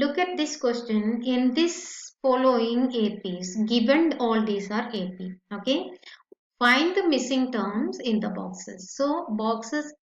Look at this question. In this following APs, given all these are AP. Okay. Find the missing terms in the boxes. So boxes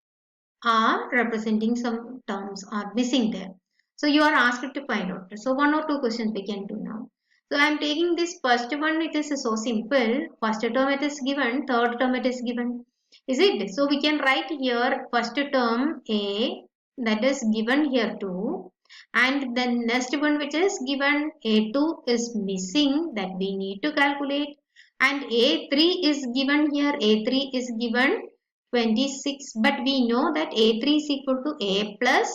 are representing some terms are missing there. So you are asked to find out. So one or two questions we can do now. So I am taking this first one. It is so simple. First term it is given. Third term it is given. Is it? So we can write here first term A, that is given here 2, and then next one which is given A2 is missing, that we need to calculate, and A3 is given here. A3 is given 26, but we know that A3 is equal to A plus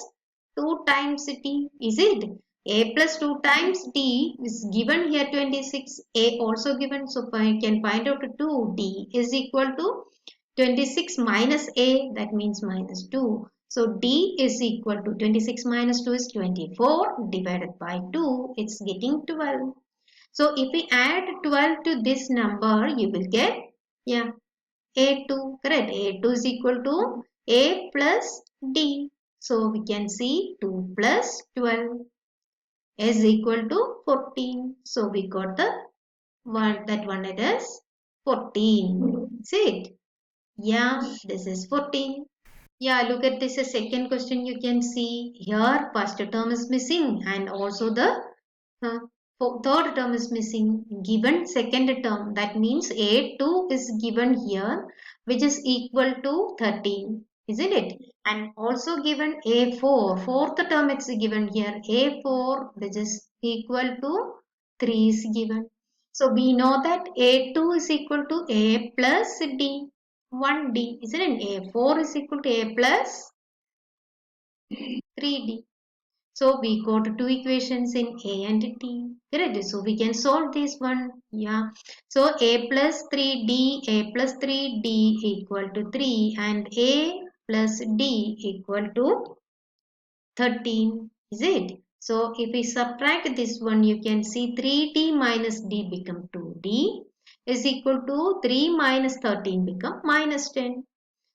2 times D. Is it? A plus 2 times D is given here 26. A also given, so I can find out 2. D is equal to 26 minus A, that means minus 2. So D is equal to 26 minus 2 is 24 divided by 2. It's getting 12. So if we add 12 to this number, you will get, yeah, A2, correct. A2 is equal to A plus D. So we can see 2 plus 12 is equal to 14. So we got the one, that one it is 14. See it? Yeah, this is 14. Yeah, look at this second question. You can see here first term is missing and also the third term is missing. Given second term, that means A2 is given here, which is equal to 13, isn't it? And also given A4, fourth term it's given here, A4, which is equal to 3 is given. So we know that A2 is equal to A plus D. 1D, isn't it? A4 is equal to A plus 3D. So we got two equations in A and T. Correct? So we can solve this one. Yeah. So A plus 3D, A plus 3D equal to 3 and A plus D equal to 13. Is it? So if we subtract this one, you can see 3D minus D become 2D is equal to 3 minus 13 become minus 10.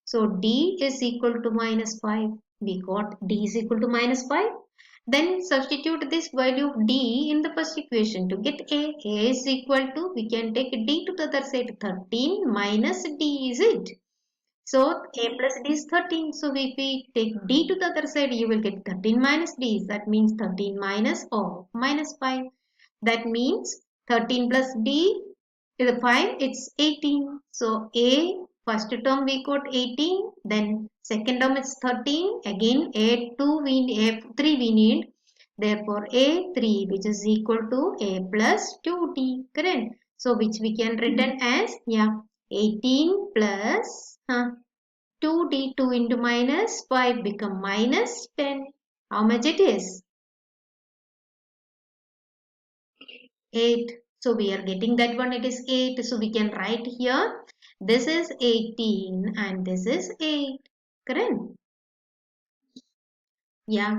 So D is equal to minus 5. We got D is equal to minus 5. Then substitute this value of D in the first equation to get A. A is equal to, we can take D to the other side, 13 minus D, is it? So A plus D is 13. So if we take D to the other side, you will get 13 minus D. That means 13 minus or minus 5. That means 13 plus D to the 5, it's 18. So A, first term we got 18, then second term is 13, again A2 A3 we need, therefore A3 which is equal to A plus 2D, correct? So which we can written as, yeah, 18 plus 2D, 2 into minus 5 become minus 10. How much it is? 8. So we are getting that one, it is 8. So we can write here, this is 18 and this is 8. Correct? Yeah.